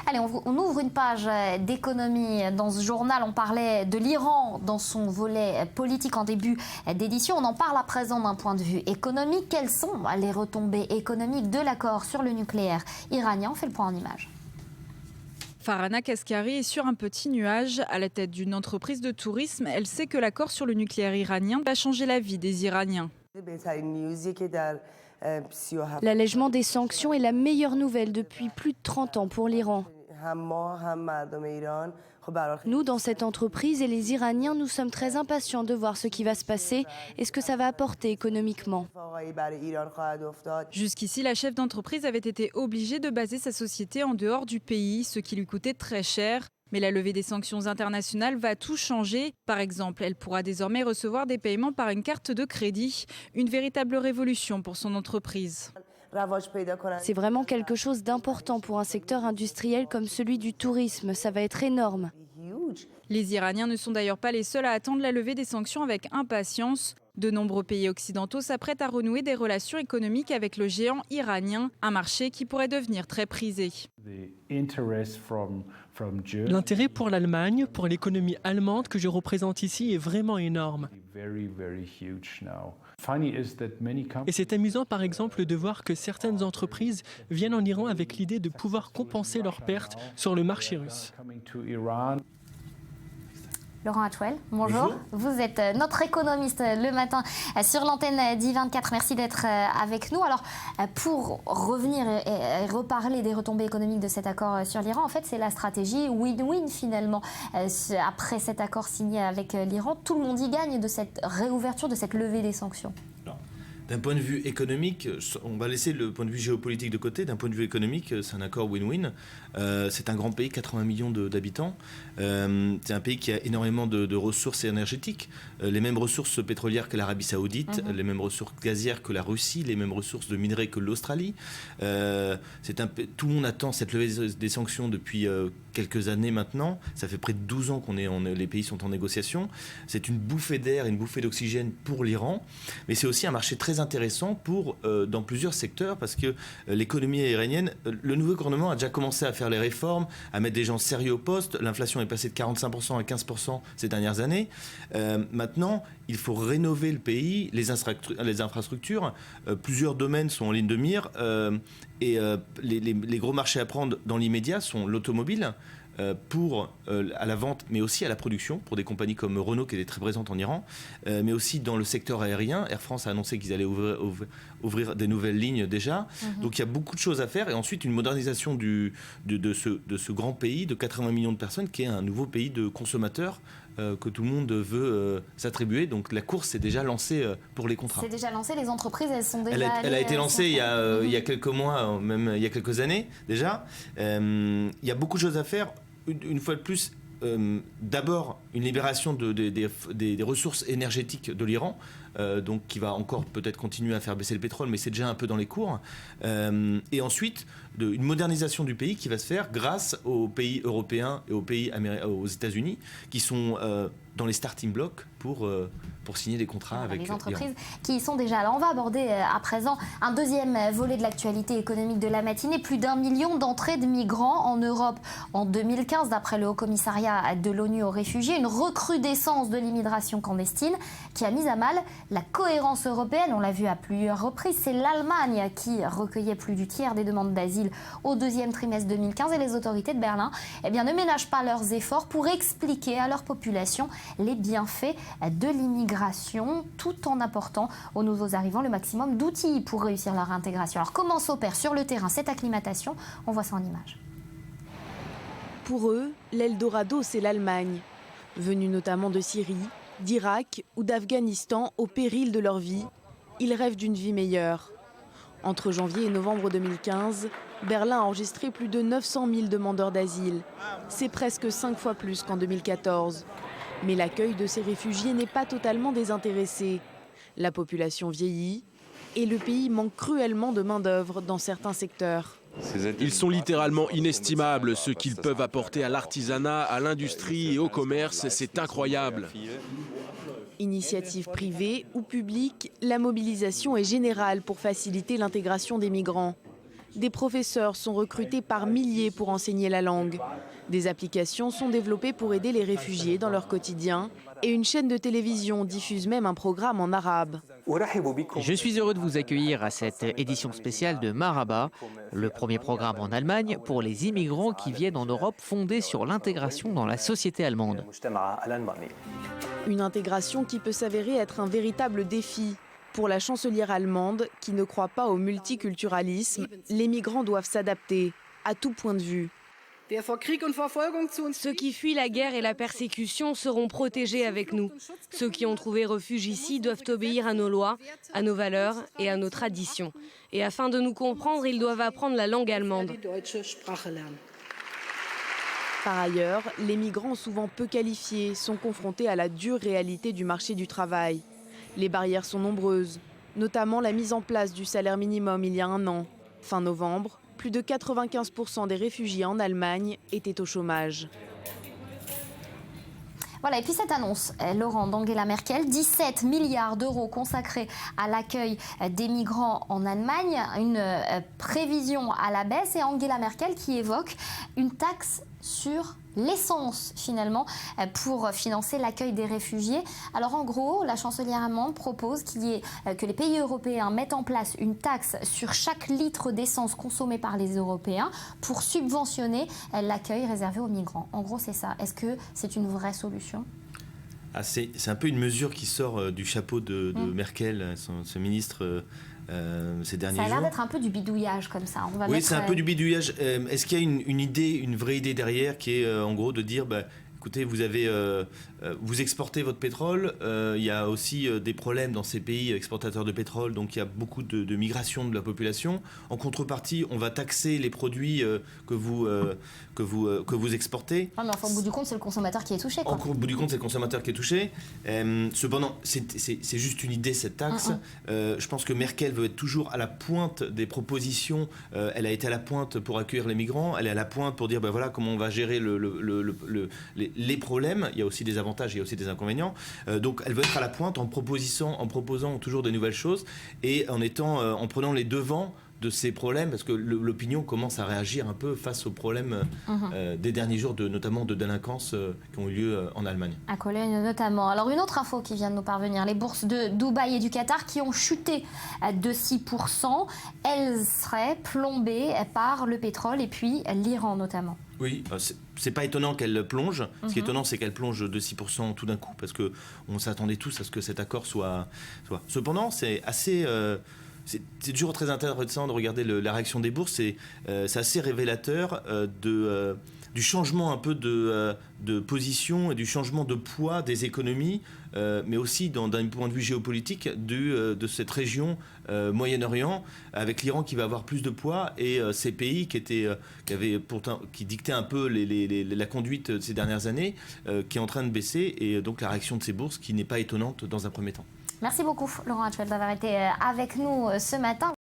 Allez, on ouvre une page d'économie. Dans ce journal, on parlait de l'Iran dans son volet politique en début d'édition. On en parle à présent d'un point de vue économique. Quelles sont les retombées économiques de l'accord sur le nucléaire iranien? On fait le point en images. Farhana Kaskari est sur un petit nuage à la tête d'une entreprise de tourisme. Elle sait que l'accord sur le nucléaire iranien va changer la vie des Iraniens. L'allègement des sanctions est la meilleure nouvelle depuis plus de 30 ans pour l'Iran. Nous, dans cette entreprise et les Iraniens, nous sommes très impatients de voir ce qui va se passer et ce que ça va apporter économiquement. Jusqu'ici, la chef d'entreprise avait été obligée de baser sa société en dehors du pays, ce qui lui coûtait très cher. Mais la levée des sanctions internationales va tout changer. Par exemple, elle pourra désormais recevoir des paiements par une carte de crédit. Une véritable révolution pour son entreprise. C'est vraiment quelque chose d'important pour un secteur industriel comme celui du tourisme. Ça va être énorme. Les Iraniens ne sont d'ailleurs pas les seuls à attendre la levée des sanctions avec impatience. De nombreux pays occidentaux s'apprêtent à renouer des relations économiques avec le géant iranien, un marché qui pourrait devenir très prisé. L'intérêt pour l'Allemagne, pour l'économie allemande que je représente ici est vraiment énorme. Et c'est amusant par exemple de voir que certaines entreprises viennent en Iran avec l'idée de pouvoir compenser leurs pertes sur le marché russe. Laurent Hatchwell, bonjour. Vous êtes notre économiste le matin sur l'antenne d'I24. Merci d'être avec nous. Alors, pour revenir et reparler des retombées économiques de cet accord sur l'Iran, en fait, c'est la stratégie win-win finalement. Après cet accord signé avec l'Iran, tout le monde y gagne de cette réouverture, de cette levée des sanctions. D'un point de vue économique, on va laisser le point de vue géopolitique de côté. D'un point de vue économique, c'est un accord win-win. C'est un grand pays, 80 millions d'habitants. C'est un pays qui a énormément de ressources énergétiques. Les mêmes ressources pétrolières que l'Arabie Saoudite, les mêmes ressources gazières que la Russie, les mêmes ressources de minerais que l'Australie. Tout le monde attend cette levée des sanctions depuis quelques années maintenant. Ça fait près de 12 ans les pays sont en négociation. C'est une bouffée d'air, une bouffée d'oxygène pour l'Iran. Mais c'est aussi un marché très intéressant dans plusieurs secteurs parce que l'économie iranienne, le nouveau gouvernement a déjà commencé à faire les réformes, à mettre des gens sérieux au poste. L'inflation est passée de 45% à 15% ces dernières années. Maintenant, il faut rénover le pays, les infrastructures. Plusieurs domaines sont en ligne de mire et les gros marchés à prendre dans l'immédiat sont l'automobile, à la vente, mais aussi à la production, pour des compagnies comme Renault qui étaient très présentes en Iran, mais aussi dans le secteur aérien. Air France a annoncé qu'ils allaient ouvrir des nouvelles lignes déjà. Donc il y a beaucoup de choses à faire. Et ensuite, une modernisation de ce grand pays de 80 millions de personnes, qui est un nouveau pays de consommateurs que tout le monde veut s'attribuer. Donc la course est déjà lancée pour les contrats. C'est déjà lancé, les entreprises, elles sont déjà... Elle a été lancée il y a quelques mois, même il y a quelques années déjà. Il y a beaucoup de choses à faire. Une fois de plus, d'abord une libération des ressources énergétiques de l'Iran, donc qui va encore peut-être continuer à faire baisser le pétrole, mais c'est déjà un peu dans les cours. Et ensuite, une modernisation du pays qui va se faire grâce aux pays européens et aux États-Unis, qui sont dans les starting blocks pour signer des contrats avec les entreprises l'Iran. Qui y sont déjà là. On va aborder à présent un deuxième volet de l'actualité économique de la matinée. Plus d'1 million d'entrées de migrants en Europe en 2015, d'après le Haut-Commissariat de l'ONU aux réfugiés. Une recrudescence de l'immigration clandestine qui a mis à mal la cohérence européenne. On l'a vu à plusieurs reprises. C'est l'Allemagne qui recueillait plus du tiers des demandes d'asile au deuxième trimestre 2015. Et les autorités de Berlin ne ménagent pas leurs efforts pour expliquer à leur population les bienfaits de l'immigration, tout en apportant aux nouveaux arrivants le maximum d'outils pour réussir leur intégration. Alors comment s'opère sur le terrain cette acclimatation? On voit ça en images. Pour eux, l'Eldorado, c'est l'Allemagne. Venus notamment de Syrie, d'Irak ou d'Afghanistan au péril de leur vie, ils rêvent d'une vie meilleure. Entre janvier et novembre 2015, Berlin a enregistré plus de 900 000 demandeurs d'asile. C'est presque 5 fois plus qu'en 2014. Mais l'accueil de ces réfugiés n'est pas totalement désintéressé. La population vieillit et le pays manque cruellement de main-d'œuvre dans certains secteurs. Ils sont littéralement inestimables. Ce qu'ils peuvent apporter à l'artisanat, à l'industrie et au commerce, c'est incroyable. Initiative privée ou publique, la mobilisation est générale pour faciliter l'intégration des migrants. Des professeurs sont recrutés par milliers pour enseigner la langue. Des applications sont développées pour aider les réfugiés dans leur quotidien. Et une chaîne de télévision diffuse même un programme en arabe. Je suis heureux de vous accueillir à cette édition spéciale de Marhaba, le premier programme en Allemagne pour les immigrants qui viennent en Europe fondé sur l'intégration dans la société allemande. Une intégration qui peut s'avérer être un véritable défi. Pour la chancelière allemande, qui ne croit pas au multiculturalisme, les migrants doivent s'adapter à tout point de vue. Ceux qui fuient la guerre et la persécution seront protégés avec nous. Ceux qui ont trouvé refuge ici doivent obéir à nos lois, à nos valeurs et à nos traditions. Et afin de nous comprendre, ils doivent apprendre la langue allemande. Par ailleurs, les migrants souvent peu qualifiés sont confrontés à la dure réalité du marché du travail. Les barrières sont nombreuses, notamment la mise en place du salaire minimum il y a un an. Fin novembre, plus de 95% des réfugiés en Allemagne étaient au chômage. Voilà, et puis cette annonce, Laurent, d'Angela Merkel, 17 milliards d'euros consacrés à l'accueil des migrants en Allemagne, une prévision à la baisse, et Angela Merkel qui évoque une taxe sur l'essence finalement pour financer l'accueil des réfugiés. Alors en gros, la chancelière allemande propose que les pays européens mettent en place une taxe sur chaque litre d'essence consommé par les Européens pour subventionner l'accueil réservé aux migrants. En gros, c'est ça. Est-ce que c'est une vraie solution ? C'est un peu une mesure qui sort du chapeau de Merkel, ce ministre, ces derniers jours. Ça a l'air d'être un peu du bidouillage comme ça. Oui, c'est un peu du bidouillage. Est-ce qu'il y a une vraie idée derrière qui est en gros de dire écoutez, vous exportez votre pétrole, il y a aussi des problèmes dans ces pays exportateurs de pétrole, donc il y a beaucoup de migration de la population. En contrepartie, on va taxer les produits que vous exportez. Ah, mais enfin, au bout du compte, c'est le consommateur qui est touché, quoi. Au bout du compte, c'est le consommateur qui est touché. Cependant, c'est juste une idée, cette taxe. Je pense que Merkel veut être toujours à la pointe des propositions. Elle a été à la pointe pour accueillir les migrants. Elle est à la pointe pour dire voilà comment on va gérer les problèmes. Il y a aussi des avantages, il y a aussi des inconvénients. Donc elle veut être à la pointe en proposant toujours de nouvelles choses et en prenant les devants de ces problèmes, parce que l'opinion commence à réagir un peu face aux problèmes des derniers jours, notamment de délinquance qui ont eu lieu en Allemagne. À Cologne notamment. Alors une autre info qui vient de nous parvenir, les bourses de Dubaï et du Qatar qui ont chuté de 6%, elles seraient plombées par le pétrole et puis l'Iran notamment. Oui, c'est pas étonnant qu'elle plonge. Ce qui est étonnant, c'est qu'elle plonge de 6% tout d'un coup, parce qu'on s'attendait tous à ce que cet accord soit... Cependant, c'est assez... C'est toujours très intéressant de regarder la réaction des bourses. C'est assez révélateur du changement un peu de position et du changement de poids des économies, mais aussi d'un point de vue géopolitique de cette région Moyen-Orient, avec l'Iran qui va avoir plus de poids et ces pays qui dictaient un peu la conduite ces dernières années, qui est en train de baisser, et donc la réaction de ces bourses qui n'est pas étonnante dans un premier temps. Merci beaucoup, Laurent Hatchfeld, d'avoir été avec nous ce matin.